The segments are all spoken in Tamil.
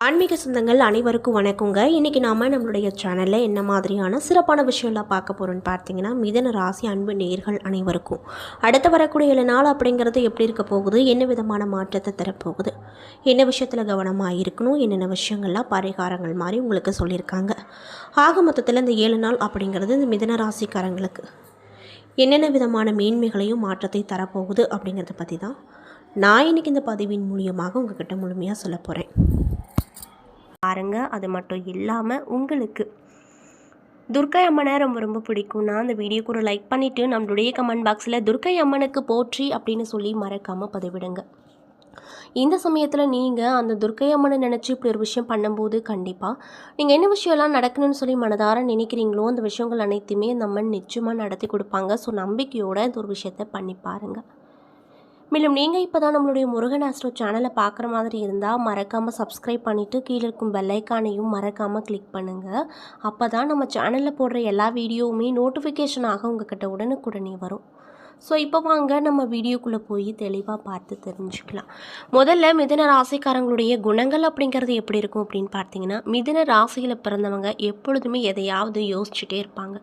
ஆன்மீக சொந்தங்கள் அனைவருக்கும் வணக்கங்க. இன்றைக்கி நாம் நம்மளுடைய சேனலில் என்ன மாதிரியான சிறப்பான விஷயம்லாம் பார்க்க போகிறோன்னு பார்த்தீங்கன்னா, மிதன ராசி அன்பு நேர்கள் அனைவருக்கும் அடுத்து வரக்கூடிய 7 நாள் அப்படிங்கிறது எப்படி இருக்க போகுது, என்ன விதமான மாற்றத்தை தரப்போகுது, என்ன விஷயத்தில் கவனமாக இருக்கணும், என்னென்ன விஷயங்கள்லாம் பரிகாரங்கள் மாதிரி உங்களுக்கு சொல்லியிருக்காங்க. ஆக மொத்தத்தில் இந்த 7 நாள் அப்படிங்கிறது இந்த மிதன ராசிக்காரங்களுக்கு என்னென்ன விதமான மேன்மைகளையும் மாற்றத்தை தரப்போகுது அப்படிங்கிறத பற்றி தான் நான் இன்றைக்கி இந்த பதிவின் மூலியமாக உங்ககிட்ட முழுமையாக சொல்ல போகிறேன் பாருங்க. அது மட்டும் இல்லாமல் உங்களுக்கு துர்க்கை அம்மனை ரொம்ப ரொம்ப பிடிக்கும்னா அந்த வீடியோக்கு ஒரு லைக் பண்ணிவிட்டு நம்மளுடைய கமெண்ட் பாக்ஸில் துர்க்கை அம்மனுக்கு போற்றி அப்படின்னு சொல்லி மறக்காமல் பதிவிடுங்க. இந்த சமயத்தில் நீங்கள் அந்த துர்க்கை அம்மனை நினச்சி இப்படி ஒரு விஷயம் பண்ணும்போது கண்டிப்பாக நீங்கள் என்ன விஷயம்லாம் நடக்கணும்னு சொல்லி மனதார நினைக்கிறீங்களோ அந்த விஷயங்கள் அனைத்துமே அந்த அம்மன் நிச்சயமாக நடத்தி கொடுப்பாங்க. ஸோ நம்பிக்கையோடு இந்த ஒரு விஷயத்தை பண்ணி பாருங்கள். மேலும் நீங்கள் இப்போ தான் நம்மளுடைய முருகன் ஆஸ்ட்ரோ சேனலை பார்க்குற மாதிரி இருந்தால் மறக்காமல் சப்ஸ்கிரைப் பண்ணிவிட்டு கீழே இருக்கும் பெல்லைக்கானையும் மறக்காமல் கிளிக் பண்ணுங்கள். அப்போ தான் நம்ம சேனலில் போடுற எல்லா வீடியோவுமே நோட்டிஃபிகேஷனாக உங்கள்கிட்ட உடனுக்குடனே வரும். ஸோ இப்போ வாங்க நம்ம வீடியோக்குள்ளே போய் தெளிவாக பார்த்து தெரிஞ்சுக்கலாம். முதல்ல மிதுன ராசிக்காரங்களுடைய குணங்கள் அப்படிங்கிறது எப்படி இருக்கும் அப்படின்னு பார்த்தீங்கன்னா, மிதுன ராசியில் பிறந்தவங்க எப்பொழுதுமே எதையாவது யோசிச்சுட்டே இருப்பாங்க.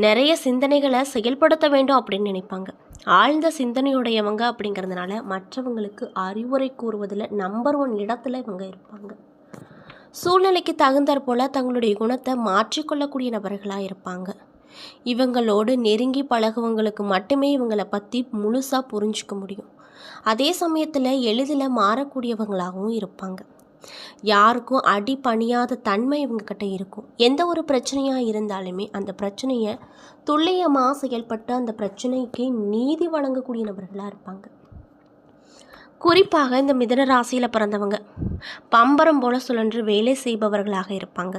நிறைய சிந்தனைகளை செயல்படுத்த வேண்டும் அப்படின்னு நினைப்பாங்க. ஆழ்ந்த சிந்தனையுடையவங்க அப்படிங்கிறதுனால மற்றவங்களுக்கு அறிவுரை கூறுவதில் நம்பர் 1 இடத்துல இவங்க இருப்பாங்க. சூழ்நிலைக்கு தகுந்தாற் போல் தங்களுடைய குணத்தை மாற்றிக்கொள்ளக்கூடிய நபர்களாக இருப்பாங்க. இவங்களோடு நெருங்கி பழகுவங்களுக்கு மட்டுமே இவங்களை பற்றி முழுசாக புரிஞ்சிக்க முடியும். அதே சமயத்தில் எளிதில் மாறக்கூடியவங்களாகவும் இருப்பாங்க. யாருக்கும் அடி பணியாத தன்மை இவங்கக்கிட்ட இருக்கும். எந்த ஒரு பிரச்சனையாக இருந்தாலுமே அந்த பிரச்சனையை துல்லியமாக செயல்பட்டு அந்த பிரச்சனைக்கு நீதி வழங்கக்கூடிய நபர்களாக இருப்பாங்க. குறிப்பாக இந்த மிதுன ராசியில் பிறந்தவங்க பம்பரம் போல சுழன்று வேலை செய்பவர்களாக இருப்பாங்க.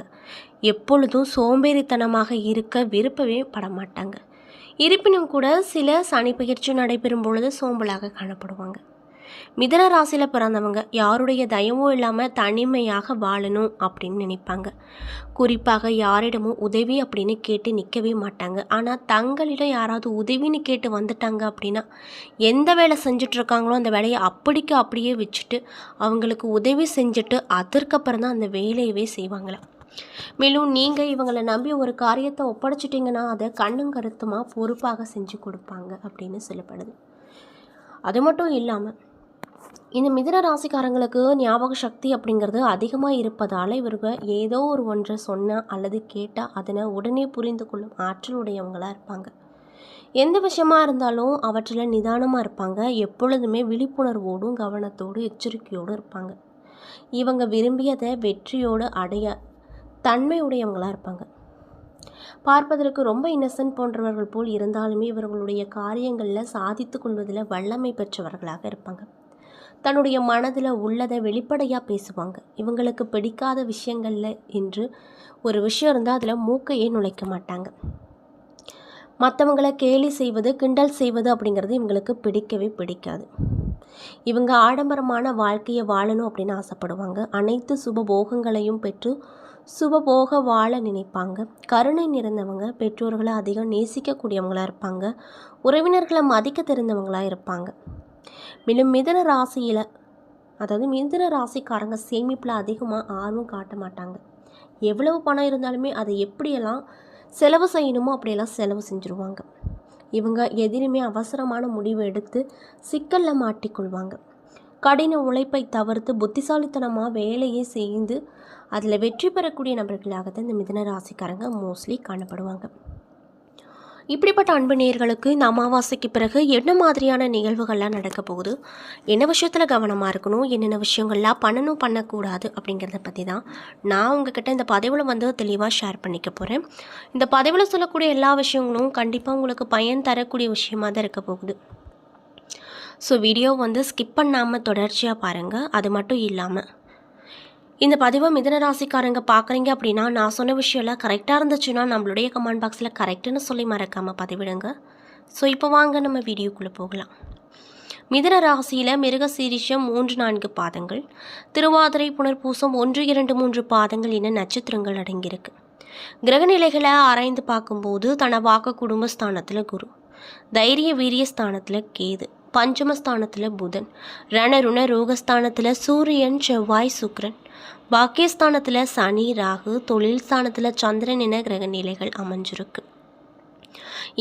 எப்பொழுதும் சோம்பேறித்தனமாக இருக்க விருப்பவே படமாட்டாங்க. இருப்பினும் கூட சில சனி பயிற்சி நடைபெறும் பொழுது சோம்பலாக காணப்படுவாங்க. மிதுன ராசியில் பிறந்தவங்க யாருடைய தயமும் இல்லாமல் தனிமையாக வாழணும் அப்படின்னு நினைப்பாங்க. குறிப்பாக யாரிடமும் உதவி அப்படின்னு கேட்டு நிற்கவே மாட்டாங்க. ஆனால் தங்களிடம் யாராவது உதவின்னு கேட்டு வந்துட்டாங்க அப்படின்னா எந்த வேலை செஞ்சிட்ருக்காங்களோ அந்த வேலையை அப்படிக்கு அப்படியே வச்சுட்டு அவங்களுக்கு உதவி செஞ்சுட்டு அதற்கப்புறம் தான் அந்த வேலையவே செய்வாங்களாம். மேலும் நீங்கள் இவங்களை நம்பி ஒரு காரியத்தை ஒப்படைச்சிட்டிங்கன்னா அதை கண்ணும் கருத்துமாக பொறுப்பாக செஞ்சு கொடுப்பாங்க அப்படின்னு சொல்லப்படுது. அது மட்டும் இல்லாமல் இந்த மிதுன ராசிக்காரங்களுக்கு ஞாபக சக்தி அப்படிங்கிறது அதிகமாக இருப்பதால் இவர்கள் ஏதோ ஒரு ஒன்றை சொன்னால் அல்லது கேட்டால் அதனை உடனே புரிந்து கொள்ளும் ஆற்றலுடையவங்களாக இருப்பாங்க. எந்த விஷயமா இருந்தாலும் அவற்றில் நிதானமாக இருப்பாங்க. எப்பொழுதுமே விழிப்புணர்வோடும் கவனத்தோடு எச்சரிக்கையோடு இருப்பாங்க. இவங்க விரும்பியதை வெற்றியோடு அடைய தன்மை உடையவங்களாக இருப்பாங்க. பார்ப்பதற்கு ரொம்ப இன்னசென்ட் போன்றவர்கள் போல் இருந்தாலுமே இவர்களுடைய காரியங்களில் சாதித்து கொள்வதில் வல்லமை பெற்றவர்களாக இருப்பாங்க. தன்னுடைய மனதில் உள்ளதை வெளிப்படையாக பேசுவாங்க. இவங்களுக்கு பிடிக்காத விஷயங்களில் என்று ஒரு விஷயம் இருந்தால் அதில் மூக்கையே நுழைக்க மாட்டாங்க. மற்றவங்களை கேலி செய்வது கிண்டல் செய்வது அப்படிங்கிறது இவங்களுக்கு பிடிக்கவே பிடிக்காது. இவங்க ஆடம்பரமான வாழ்க்கையை வாழணும் அப்படின்னு ஆசைப்படுவாங்க. அனைத்து சுபபோகங்களையும் பெற்று சுபபோக வாழ நினைப்பாங்க. கருணை நிறைந்தவங்க, பெற்றோர்களை அதிகம் நேசிக்கக்கூடியவங்களாக இருப்பாங்க. உறவினர்களை மதிக்க தெரிந்தவங்களாக இருப்பாங்க. மேலும் மிதுன ராசியில் மிதுன ராசிக்காரங்க சேமிப்பில் அதிகமாக ஆர்வம் காட்ட மாட்டாங்க. எவ்வளவு பணம் இருந்தாலுமே அதை எப்படியெல்லாம் செலவு செய்யணுமோ அப்படியெல்லாம் செலவு செஞ்சுருவாங்க. இவங்க எதிலுமே அவசரமான முடிவு எடுத்து சிக்கலில் மாட்டிக்கொள்வாங்க. கடின உழைப்பை தவிர்த்து புத்திசாலித்தனமாக வேலையை செய்து அதில் வெற்றி பெறக்கூடிய நபர்களாகத்தான் இந்த மிதுன ராசிக்காரங்க மோஸ்ட்லி காணப்படுவாங்க. இப்படிப்பட்ட அன்பு நேயர்களுக்கு இந்த அமாவாசைக்கு பிறகு என்ன மாதிரியான நிகழ்வுகள்லாம் நடக்க போகுது, என்ன விஷயத்தில் கவனமாக இருக்கணும், என்னென்ன விஷயங்கள்லாம் பண்ணணும் பண்ணக்கூடாது அப்படிங்கிறத பற்றி தான் நான் உங்ககிட்ட இந்த பதிவில் தெளிவாக ஷேர் பண்ணிக்க போகிறேன். இந்த பதிவில் சொல்லக்கூடிய எல்லா விஷயங்களும் கண்டிப்பாக உங்களுக்கு பயன் தரக்கூடிய விஷயமாக தான் இருக்க போகுது. ஸோ வீடியோ ஸ்கிப் பண்ணாமல் தொடர்ச்சியாக பாருங்கள். அது மட்டும் இல்லாமல் இந்த பதிவை மிதுன ராசிக்காரங்க பார்க்குறீங்க அப்படின்னா நான் சொன்ன விஷயம்லாம் கரெக்டாக இருந்துச்சுன்னா நம்மளுடைய கமெண்ட் பாக்ஸில் கரெக்டுன்னு சொல்லி மறக்காமல் பதிவிடுங்க. ஸோ இப்போ வாங்க நம்ம வீடியோக்குள்ளே போகலாம். மிதுன ராசியில் மிருக சீரிஷம் 3-4 பாதங்கள், திருவாதிரை புனர்பூசம் 1-2-3 பாதங்கள் என நட்சத்திரங்கள் அடங்கியிருக்கு. கிரகநிலைகளை ஆராய்ந்து பார்க்கும்போது தனவாக்க குடும்பஸ்தானத்தில் குரு, தைரிய வீரிய ஸ்தானத்தில் கேது, பஞ்சமஸ்தானத்தில் புதன், ரணருண ரோகஸ்தானத்தில் சூரியன், செவ்வாய், சுக்கிரன், பாக்கியஸ்தானத்தில் சனி ராகு, தொழில் ஸ்தானத்தில் சந்திரன் என கிரக நிலைகள் அமைஞ்சிருக்கு.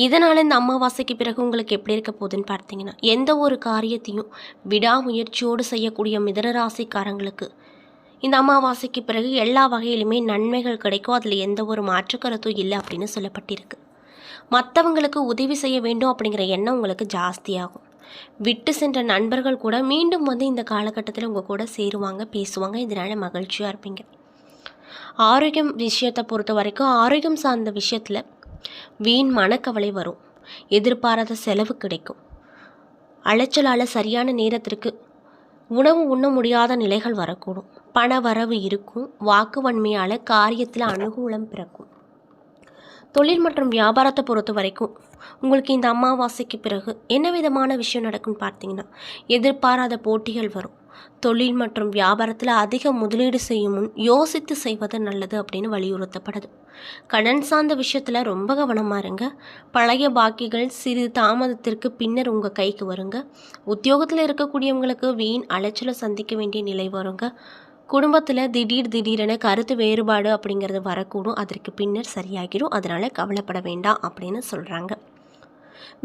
இதனால் இந்த அமாவாசைக்கு பிறகு உங்களுக்கு எப்படி இருக்க போகுதுன்னு பார்த்தீங்கன்னா, எந்த ஒரு காரியத்தையும் விடாமுயற்சியோடு செய்யக்கூடிய மிதன ராசிக்காரங்களுக்கு இந்த அமாவாசைக்கு பிறகு எல்லா வகையிலுமே நன்மைகள் கிடைக்கும். அதில் எந்த ஒரு மாற்று கருத்தும் இல்லை அப்படின்னு சொல்லப்பட்டிருக்கு. மற்றவங்களுக்கு உதவி செய்ய வேண்டும் அப்படிங்கிற எண்ணம் உங்களுக்கு ஜாஸ்தியாகும். விட்டு சென்ற நண்பர்கள் கூட மீண்டும் வந்து இந்த காலகட்டத்தில் உங்கள் கூட சேருவாங்க, பேசுவாங்க. இதனால் மகிழ்ச்சியாக இருப்பீங்க. ஆரோக்கியம் விஷயத்தை பொறுத்த வரைக்கும் ஆரோக்கியம் சார்ந்த விஷயத்தில் வீண் மனக்கவலை வரும். எதிர்பாராத செலவு கிடைக்கும். அலைச்சலால் சரியான நேரத்திற்கு உணவு உண்ண முடியாத நிலைகள் வரக்கூடும். பண வரவு இருக்கும். வாக்கு வன்மையால் காரியத்தில் அனுகூலம் பிறக்கும். தொழில் மற்றும் வியாபாரத்தை பொறுத்த வரைக்கும் உங்களுக்கு இந்த அமாவாசைக்கு பிறகு என்ன விதமான விஷயம் நடக்கும்னு பார்த்தீங்கன்னா, எதிர்பாராத போட்டிகள் வரும். தொழில் மற்றும் வியாபாரத்தில் அதிக முதலீடு செய்யும் முன் யோசித்து செய்வது நல்லது அப்படின்னு வலியுறுத்தப்படுது. கடன் சார்ந்த விஷயத்தில் ரொம்ப கவனமாக இருங்க. பழைய பாக்கிகள் சிறு தாமதத்திற்கு பின்னர் உங்கள் கைக்கு வருங்க. உத்தியோகத்தில் இருக்கக்கூடியவங்களுக்கு வீண் அலைச்சலை சந்திக்க வேண்டிய நிலை வருங்க. குடும்பத்தில் திடீரென கருத்து வேறுபாடு அப்படிங்கிறது வரக்கூடும். அதற்கு பின்னர் சரியாகிடும். அதனால் கவலைப்பட வேண்டாம் அப்படின்னு சொல்கிறாங்க.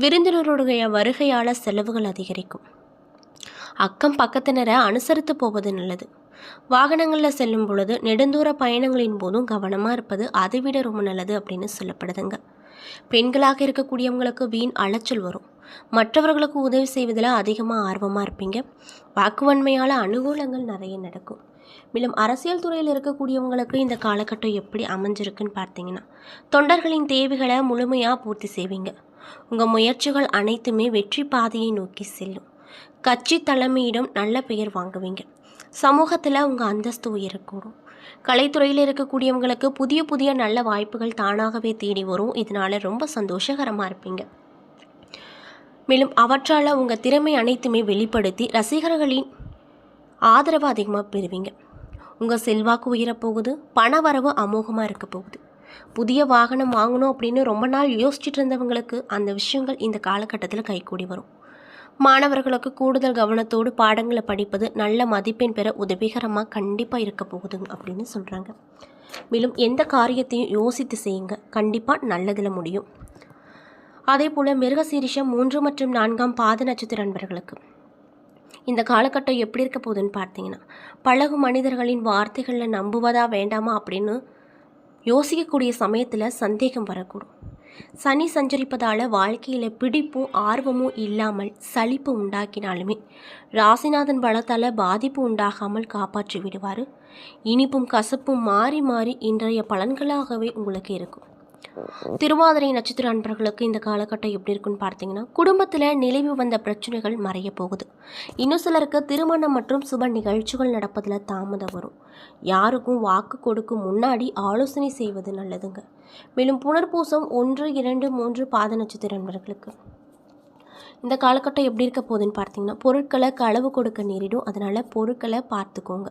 விருந்தினருடைய வருகையால் செலவுகள் அதிகரிக்கும். அக்கம் பக்கத்தினரை அனுசரித்து போவது நல்லது. வாகனங்களில் செல்லும் பொழுது நெடுந்தூர பயணங்களின் போதும் கவனமாக இருப்பது அதைவிட ரொம்ப நல்லது அப்படின்னு சொல்லப்படுதுங்க. பெண்களாக இருக்கக்கூடியவங்களுக்கு வீண் அலைச்சல் வரும். மற்றவர்களுக்கு உதவி செய்வதில் அதிகமாக ஆர்வமாக இருப்பீங்க. வாக்குவன்மையால் அனுகூலங்கள் நிறைய நடக்கும். மேலும் அரசியல் துறையில் இருக்கக்கூடியவங்களுக்கு இந்த காலகட்டம் எப்படி அமைஞ்சிருக்குன்னு பார்த்தீங்கன்னா, தொண்டர்களின் தேவைகளை முழுமையாக பூர்த்தி செய்வீங்க. உங்கள் முயற்சிகள் அனைத்துமே வெற்றி பாதையை நோக்கி செல்லும். கட்சி தலைமையிடம் நல்ல பெயர் வாங்குவீங்க. சமூகத்தில் உங்கள் அந்தஸ்து உயரக்கூடும். கலைத்துறையில் இருக்கக்கூடியவங்களுக்கு புதிய நல்ல வாய்ப்புகள் தானாகவே தேடி வரும். இதனால் ரொம்ப சந்தோஷகரமாக இருப்பீங்க. மேலும் அவற்றால் உங்கள் திறமை அனைத்துமே வெளிப்படுத்தி ரசிகர்களின் ஆதரவு அதிகமாக பெறுவீங்க. உங்கள் செல்வாக்கு உயரப்போகுது. பண வரவு அமோகமாக இருக்க போகுது. புதிய வாகனம் வாங்கணும் அப்படின்னு ரொம்ப நாள் யோசிச்சுட்டு இருந்தவங்களுக்கு அந்த விஷயங்கள் இந்த காலகட்டத்தில் கைகூடி வரும். மாணவர்களுக்கு கூடுதல் கவனத்தோடு பாடங்களை படிப்பது நல்ல மதிப்பெண் பெற உதவிகரமாக கண்டிப்பாக இருக்க போகுது அப்படின்னு சொல்கிறாங்க. மேலும் எந்த காரியத்தையும் யோசித்து செய்யுங்க. கண்டிப்பாக நல்லதில் முடியும். அதே போல் மிருகசீரிஷம் 3 மற்றும் 4ஆம் பாத நட்சத்திர நண்பர்களுக்கு இந்த காலகட்டம் எப்படி இருக்க போகுதுன்னு பார்த்தீங்கன்னா, பழகும் மனிதர்களின் வார்த்தைகளில் நம்புவதா வேண்டாமா அப்படின்னு யோசிக்கக்கூடிய சமயத்தில் சந்தேகம் வரக்கூடும். சனி சஞ்சரிப்பதால் வாழ்க்கையில் பிடிப்பும் ஆர்வமும் இல்லாமல் சலிப்பு உண்டாக்கினாலுமே ராசிநாதன் பலத்தால் பாதிப்பு உண்டாகாமல் காப்பாற்றி விடுவார். இனிப்பும் கசப்பும் மாறி மாறி இன்றைய பலன்களாகவே உங்களுக்கு இருக்கும். திருவாதிரை நட்சத்திர நண்பர்களுக்கு இந்த காலகட்டம் எப்படி இருக்குன்னு பார்த்தீங்கன்னா, குடும்பத்தில் நிலவி வந்த பிரச்சனைகள் மறைய போகுது. இன்னும் சிலருக்கு திருமணம் மற்றும் சுப நிகழ்ச்சிகள் நடப்பதில் தாமதம் வரும். யாருக்கும் வாக்கு கொடுக்கும் முன்னாடி ஆலோசனை செய்வது நல்லதுங்க. மேலும் புனர்பூசம் 1, 2, 3 பாத நட்சத்திர நண்பர்களுக்கு இந்த காலகட்டம் எப்படி இருக்க போகுதுன்னு பார்த்தீங்கன்னா, பொருட்களை களவு கொடுக்க நேரிடும். அதனால் பொருட்களை பார்த்துக்கோங்க.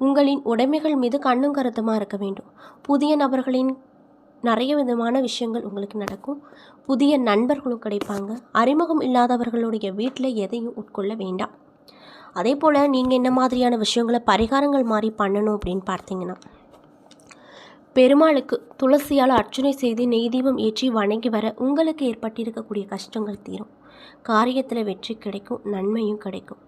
உங்களின் உடைமைகள் மீது கண்ணும் கருத்துமாக இருக்க வேண்டும். புதிய நபர்களின் நிறைய விதமான விஷயங்கள் உங்களுக்கு நடக்கும். புதிய நண்பர்களும் கிடைப்பாங்க. அறிமுகம் இல்லாதவர்களுடைய வீட்டில் எதையும் உட்கொள்ள வேண்டாம். அதே போல் நீங்கள் என்ன மாதிரியான விஷயங்களை பரிகாரங்கள் மாதிரி பண்ணணும் அப்படின்னு பார்த்தீங்கன்னா, பெருமாளுக்கு துளசியால் அர்ச்சனை செய்து நெய் தீபம் ஏற்றி வணங்கி வர உங்களுக்கு ஏற்பட்டிருக்கக்கூடிய கஷ்டங்கள் தீரும். காரியத்தில் வெற்றி கிடைக்கும். நன்மையும் கிடைக்கும்.